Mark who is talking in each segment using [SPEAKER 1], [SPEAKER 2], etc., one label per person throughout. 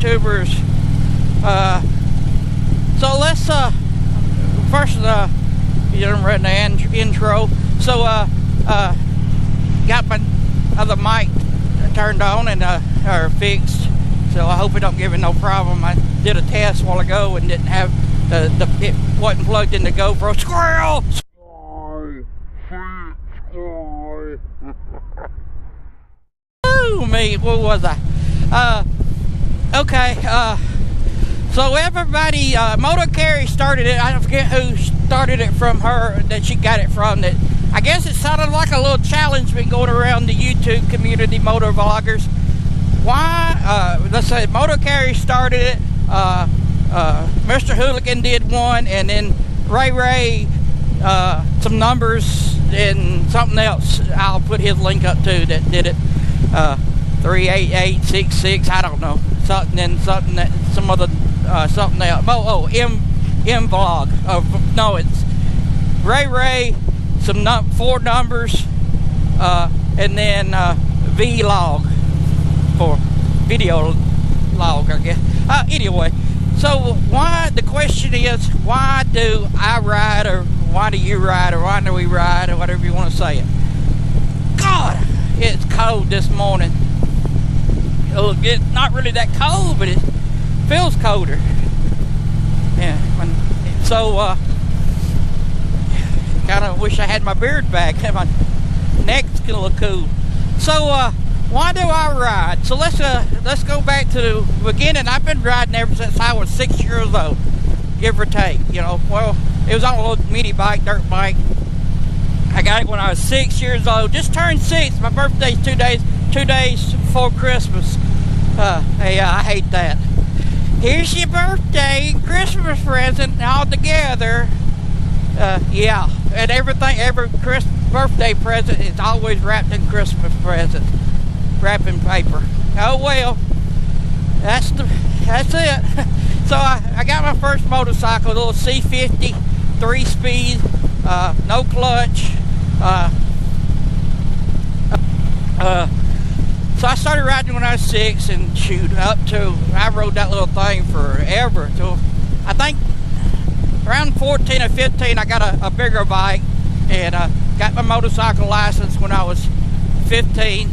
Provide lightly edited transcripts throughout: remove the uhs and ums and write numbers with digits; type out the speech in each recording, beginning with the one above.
[SPEAKER 1] YouTubers. So let's first you done read the intro. So got my other mic turned on and or fixed. So I hope it don't give it no problem. I did a test a while ago and didn't have it wasn't plugged in the GoPro. Squirrel! Oh me, what was I? Okay, so everybody, Moto Carrie started it. I forget who started it from her, that she got it from. That I guess it sounded like a little challenge been going around the YouTube community, motor vloggers. Why? Let's say Moto Carrie started it. Mr. Hooligan did one, and then Ray some numbers and something else. I'll put his link up too. That did it. 38866. I don't know. Something that some other something else. M vlog. No, it's Ray. Some 4 numbers, and then vlog for video log, I guess. Anyway, so the question is, why do I ride, or why do you ride, or why do we ride, or whatever you want to say it? God, it's cold this morning. It'll get not really that cold, but it feels colder. Yeah, so kind of wish I had my beard back. My neck's gonna look cool. So why do I ride? So let's go back to the beginning. I've been riding ever since I was 6 years old, give or take. You know, well, it was on a little mini bike, dirt bike. I got it when I was 6 years old. Just turned 6. My birthday's 2 days before Christmas. Hey, I hate that. Here's your birthday, Christmas present, all together. Yeah, and everything, every birthday present is always wrapped in Christmas present, wrapping paper. Oh well, that's it. So I got my first motorcycle, a little C50, 3-speed, no clutch. So I started riding when I was 6, and shoot, I rode that little thing forever. So I think around 14 or 15, I got a bigger bike, and got my motorcycle license when I was 15.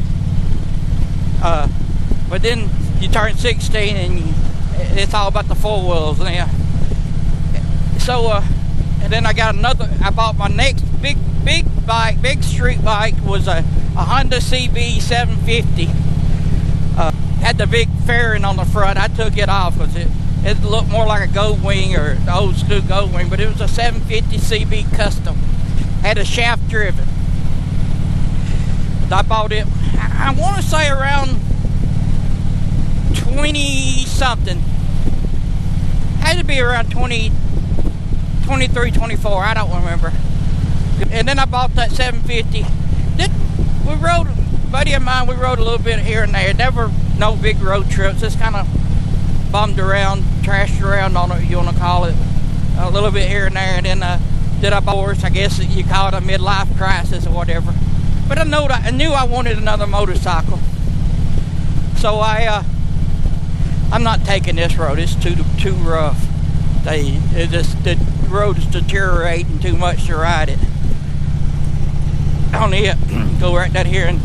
[SPEAKER 1] But then you turn 16, and it's all about the 4 wheels now. So, and then I bought my next big bike, big street bike, was a Honda CB 750. Had the big fairing on the front. I took it off because it looked more like a Gold Wing, or the old school Gold Wing, but it was a 750 CB custom. Had a shaft driven. I bought it, I want to say around 20 something. Had to be around 20, 23, 24, I don't remember. And then I bought that 750. We rode, a buddy of mine, we rode a little bit here and there. Never no big road trips. Just kind of bummed around, trashed around on it, you want to call it, a little bit here and there. And then did I course, I guess you call it a midlife crisis or whatever. But I knew I wanted another motorcycle. So I'm not taking this road. It's too rough. The road is deteriorating too much to ride it. On it, go right down here, and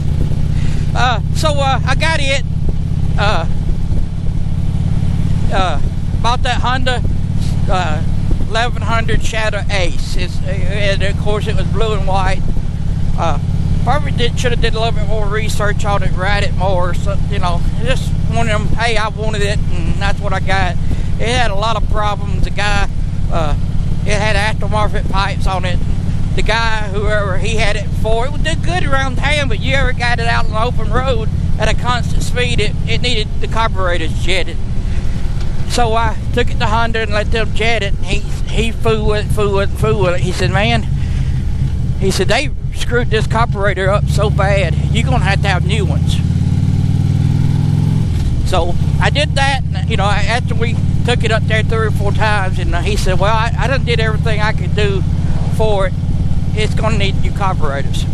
[SPEAKER 1] so I got it. Bought that Honda 1100 Shadow Ace. And of course it was blue and white. Probably should have did a little bit more research on it, ride it more. So just one of them. Hey, I wanted it, and that's what I got. It had a lot of problems. The guy, it had aftermarket pipes on it. The guy, whoever he had it for, it would do good around town, but you ever got it out on the open road at a constant speed, it needed the carburetors jetted. So I took it to Honda and let them jet it. He fooled with it. He said, man, they screwed this carburetor up so bad, you're gonna have to have new ones. So I did that, and, after we took it up there 3 or 4 times, and he said, well, I done did everything I could do for it. It's going to need new carburetors.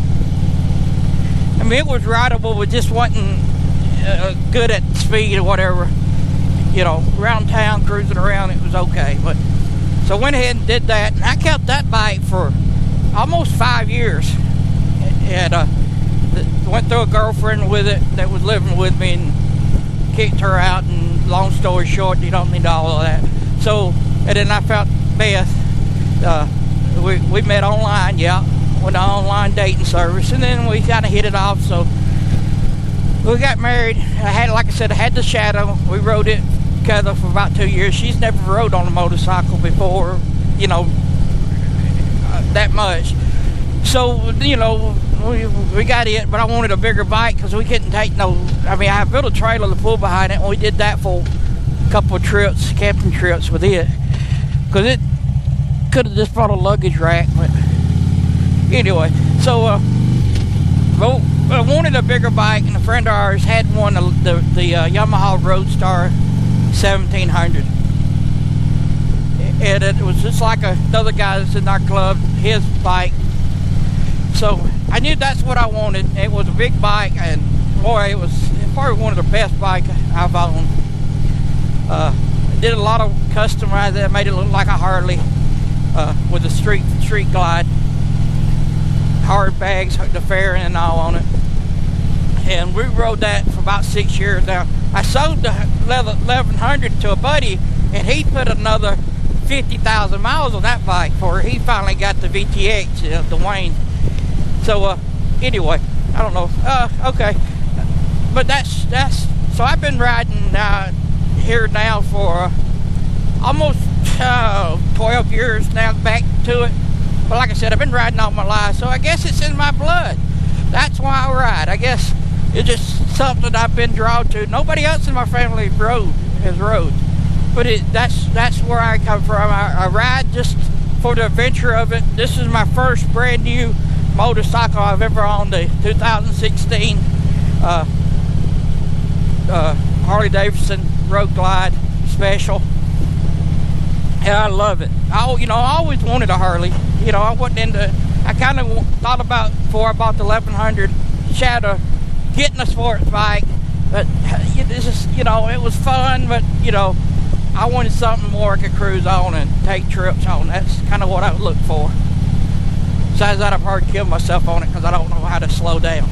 [SPEAKER 1] I mean, it was rideable, but just wasn't good at speed or whatever. you know, around town, cruising around, it was okay. But so I went ahead and did that, and I kept that bike for almost 5 years. And went through a girlfriend with it that was living with me and kicked her out, and long story short, you don't need all of that. So, and then I found Beth. We met online, yeah, with an online dating service, and then we kind of hit it off. So we got married. Like I said, I had the Shadow. We rode it together for about 2 years. She's never rode on a motorcycle before, you know, that much. So, you know, we got it, but I wanted a bigger bike because we couldn't take no. I mean, I built a trailer to pull behind it, and we did that for a couple of trips, camping trips with it, because it could have just brought a luggage rack. But anyway, so well, I wanted a bigger bike, and a friend of ours had one, the Yamaha Roadstar 1700, and it was just like another guy that's in our club, his bike. So I knew that's what I wanted. It was a big bike, and boy, it was probably one of the best bikes I've owned. I did a lot of customizing. I made it look like a Harley with a street glide, hard bags, the fairing and all on it. And we rode that for about 6 years. Now I sold the 1100 to a buddy, and he put another 50,000 miles on that bike before he finally got the VTX, the Wayne. So anyway, I don't know. Okay, but that's so I've been riding here now for almost 12 years now, back to it. But like I said, I've been riding all my life, so I guess it's in my blood. That's why I ride. I guess it's just something I've been drawn to. Nobody else in my family has rode, but that's where I come from. I ride just for the adventure of it. This is my first brand new motorcycle I've ever owned, the 2016 Harley Davidson Road Glide Special, and I love it. I always wanted a Harley. You know, I kind of thought about, before I bought the 1100 Shadow, getting a sports bike, but this is, you know, it was fun, but you know, I wanted something more I could cruise on and take trips on. That's kind of what I look for. Besides that, I've hard killed myself on it because I don't know how to slow down.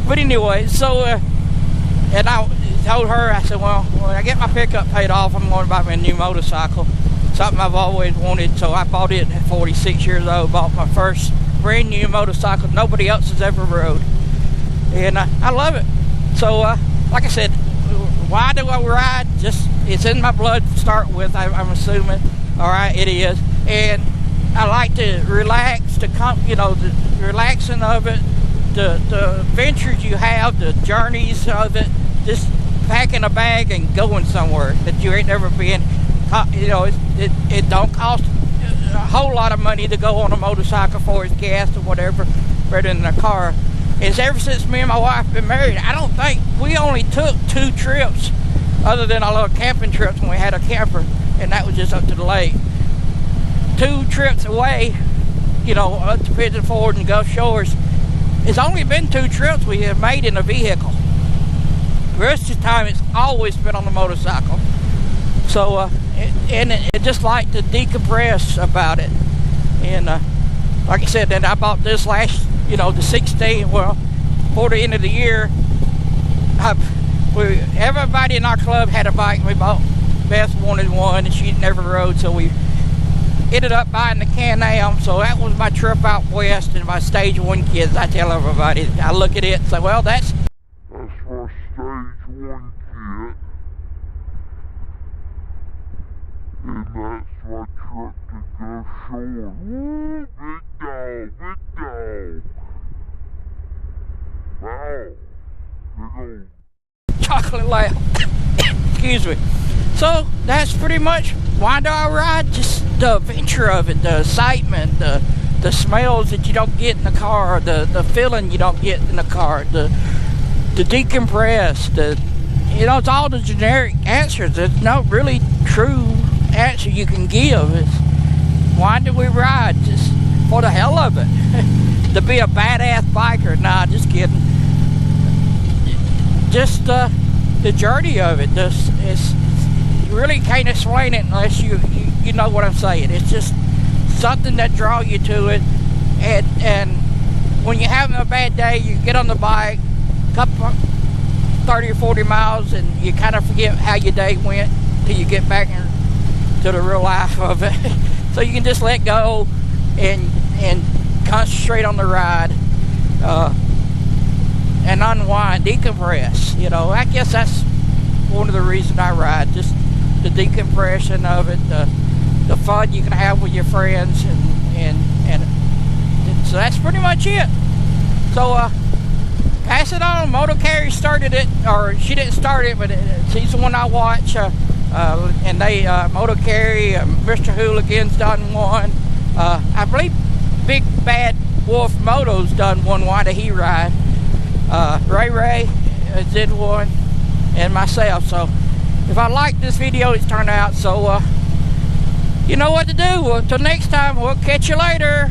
[SPEAKER 1] But anyway, so and I told her, I said, well, when I get my pickup paid off, I'm going to buy me a new motorcycle. Something I've always wanted. So I bought it at 46 years old. Bought my first brand new motorcycle nobody else has ever rode, and I love it. So like I said, why do I ride? Just, it's in my blood to start with, I'm assuming. All right, it is. And I like to relax, you know, the relaxing of it, the adventures you have, the journeys of it, just packing a bag and going somewhere that you ain't never been. You know, it don't cost a whole lot of money to go on a motorcycle for its gas or whatever, rather than a car. It's ever since me and my wife been married, I don't think we only took 2 trips, other than our little camping trips when we had a camper, and that was just up to the lake. 2 trips away, you know, up to Pigeon Forge and Gulf Shores. It's only been 2 trips we have made in a vehicle. The rest of the time, it's always been on a motorcycle. So, it just like to decompress about it. And like I said, then I bought this last, you know, the 16. Well, before the end of the year, everybody in our club had a bike. We bought, Beth wanted one, and she'd never rode, so we ended up buying the Can-Am. So that was my trip out west, and my stage 1 kids. I tell everybody, I look at it and say, well, that's
[SPEAKER 2] my stage 1 kid, and that's my trip to Gulf Shore. Woo, big dog, big dog. Wow, big old
[SPEAKER 1] chocolate lab. Excuse me. So that's pretty much why do I ride? Just the adventure of it, the excitement, the smells that you don't get in the car, the feeling you don't get in the car, the decompress, you know, it's all the generic answers. There's no really true answer you can give. It's why do we ride? Just for the hell of it. To be a badass biker. Nah, just kidding. Just the journey of it. You really can't explain it unless you know what I'm saying. It's just something that draws you to it. And when you're having a bad day, you get on the bike, couple 30 or 40 miles, and you kind of forget how your day went till you get back to the real life of it. So you can just let go and concentrate on the ride, and unwind, decompress. You know, I guess that's one of the reasons I ride, just the decompression of it, the fun you can have with your friends, and so that's pretty much it. So pass it on. Moto Carry started it, or she didn't start it, but she's the one I watch, and they Moto Carry, Mr. Hooligan's done one. I believe Big Bad Wolf Moto's done one. Why did he ride? Ray did one, and myself. So if I like this video, it's turned out. So you know what to do. Well, till next time, we'll catch you later.